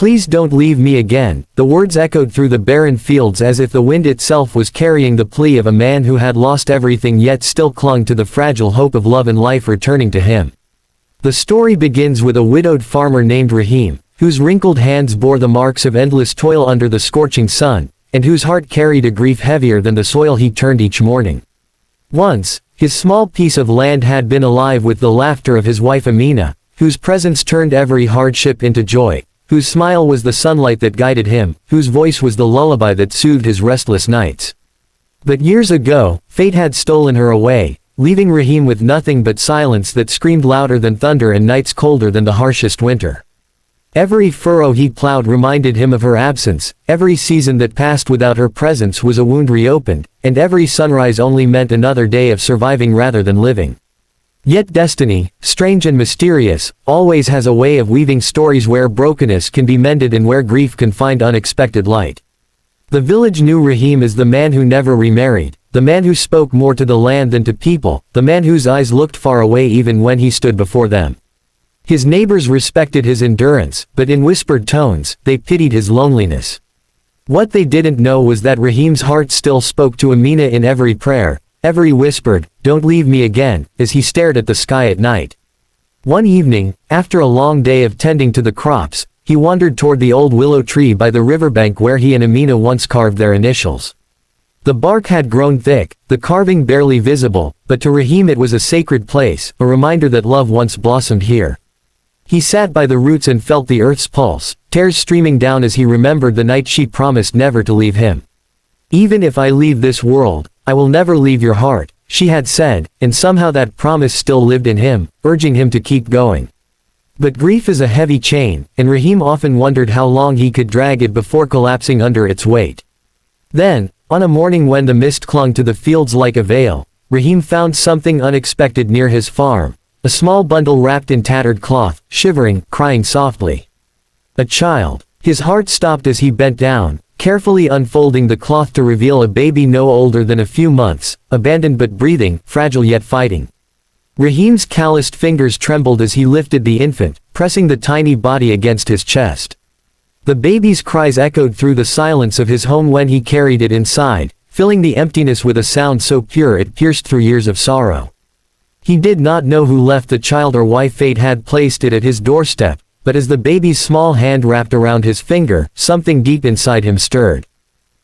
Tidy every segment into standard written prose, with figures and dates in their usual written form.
"Please don't leave me again." The words echoed through the barren fields as if the wind itself was carrying the plea of a man who had lost everything yet still clung to the fragile hope of love and life returning to him. The story begins with a widowed farmer named Rahim, whose wrinkled hands bore the marks of endless toil under the scorching sun, and whose heart carried a grief heavier than the soil he turned each morning. Once, his small piece of land had been alive with the laughter of his wife Amina, whose presence turned every hardship into joy, whose smile was the sunlight that guided him, whose voice was the lullaby that soothed his restless nights. But years ago, fate had stolen her away, leaving Rahim with nothing but silence that screamed louder than thunder and nights colder than the harshest winter. Every furrow he plowed reminded him of her absence, every season that passed without her presence was a wound reopened, and every sunrise only meant another day of surviving rather than living. Yet destiny, strange and mysterious, always has a way of weaving stories where brokenness can be mended and where grief can find unexpected light. The village knew Rahim as the man who never remarried, the man who spoke more to the land than to people, the man whose eyes looked far away even when he stood before them. His neighbors respected his endurance, but in whispered tones, they pitied his loneliness. What they didn't know was that Rahim's heart still spoke to Amina in every prayer, every whispered, "Don't leave me again," as he stared at the sky at night. One evening, after a long day of tending to the crops, he wandered toward the old willow tree by the riverbank where he and Amina once carved their initials. The bark had grown thick, the carving barely visible, but to Rahim it was a sacred place, a reminder that love once blossomed here. He sat by the roots and felt the earth's pulse, tears streaming down as he remembered the night she promised never to leave him. "Even if I leave this world, I will never leave your heart," she had said, and somehow that promise still lived in him, urging him to keep going. But grief is a heavy chain, and Rahim often wondered how long he could drag it before collapsing under its weight. Then, on a morning when the mist clung to the fields like a veil, Rahim found something unexpected near his farm, a small bundle wrapped in tattered cloth, shivering, crying softly. A child. His heart stopped as he bent down, carefully unfolding the cloth to reveal a baby no older than a few months, abandoned but breathing, fragile yet fighting. Rahim's calloused fingers trembled as he lifted the infant, pressing the tiny body against his chest. The baby's cries echoed through the silence of his home when he carried it inside, filling the emptiness with a sound so pure it pierced through years of sorrow. He did not know who left the child or why fate had placed it at his doorstep, but as the baby's small hand wrapped around his finger, something deep inside him stirred.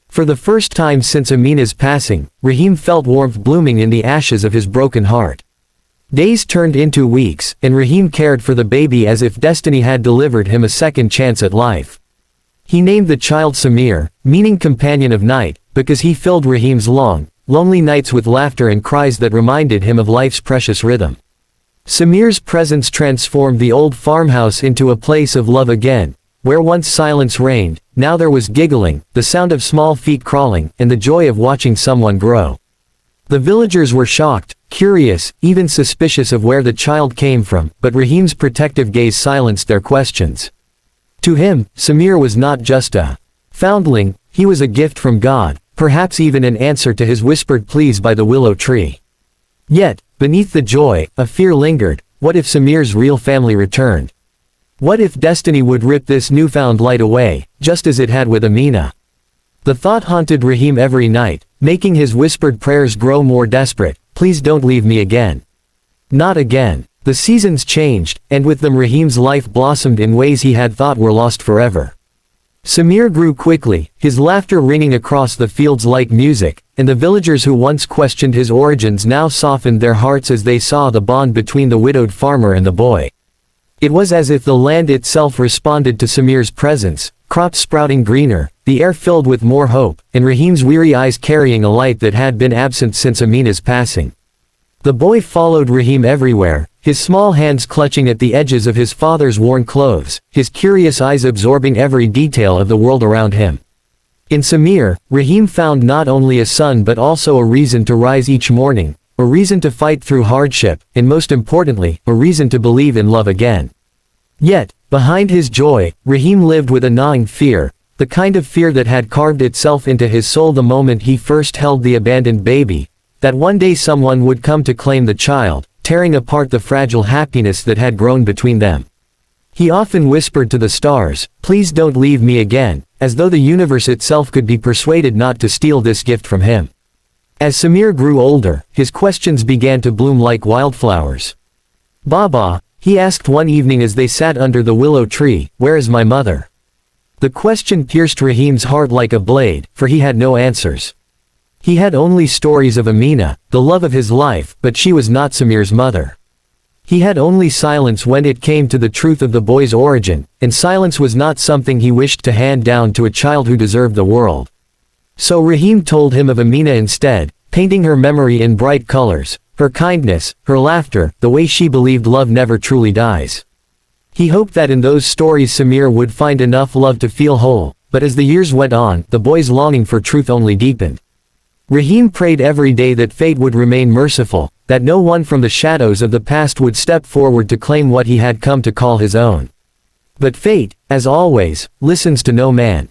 For the first time since Amina's passing, Rahim felt warmth blooming in the ashes of his broken heart. Days turned into weeks, and Rahim cared for the baby as if destiny had delivered him a second chance at life. He named the child Samir, meaning companion of night, because he filled Rahim's long, lonely nights with laughter and cries that reminded him of life's precious rhythm. Samir's presence transformed the old farmhouse into a place of love again, where once silence reigned, now there was giggling, the sound of small feet crawling, and the joy of watching someone grow. The villagers were shocked, curious, even suspicious of where the child came from, but Rahim's protective gaze silenced their questions. To him, Samir was not just a foundling, he was a gift from God, perhaps even an answer to his whispered pleas by the willow tree. Yet, beneath the joy, a fear lingered. What if Samir's real family returned? What if destiny would rip this newfound light away, just as it had with Amina? The thought haunted Rahim every night, making his whispered prayers grow more desperate. "Please don't leave me again. Not again." The seasons changed, and with them Rahim's life blossomed in ways he had thought were lost forever. Samir grew quickly, his laughter ringing across the fields like music, and the villagers who once questioned his origins now softened their hearts as they saw the bond between the widowed farmer and the boy. It was as if the land itself responded to Samir's presence, crops sprouting greener, the air filled with more hope, and Rahim's weary eyes carrying a light that had been absent since Amina's passing. The boy followed Rahim everywhere, his small hands clutching at the edges of his father's worn clothes, his curious eyes absorbing every detail of the world around him. In Samir, Rahim found not only a son but also a reason to rise each morning, a reason to fight through hardship, and most importantly, a reason to believe in love again. Yet, behind his joy, Rahim lived with a gnawing fear, the kind of fear that had carved itself into his soul the moment he first held the abandoned baby, that one day someone would come to claim the child, tearing apart the fragile happiness that had grown between them. He often whispered to the stars, "Please don't leave me again," as though the universe itself could be persuaded not to steal this gift from him. As Samir grew older, his questions began to bloom like wildflowers. "Baba," he asked one evening as they sat under the willow tree, "where is my mother?" The question pierced Rahim's heart like a blade, for he had no answers. He had only stories of Amina, the love of his life, but she was not Samir's mother. He had only silence when it came to the truth of the boy's origin, and silence was not something he wished to hand down to a child who deserved the world. So Rahim told him of Amina instead, painting her memory in bright colors, her kindness, her laughter, the way she believed love never truly dies. He hoped that in those stories Samir would find enough love to feel whole, but as the years went on, the boy's longing for truth only deepened. Rahim prayed every day that fate would remain merciful, that no one from the shadows of the past would step forward to claim what he had come to call his own. But fate, as always, listens to no man.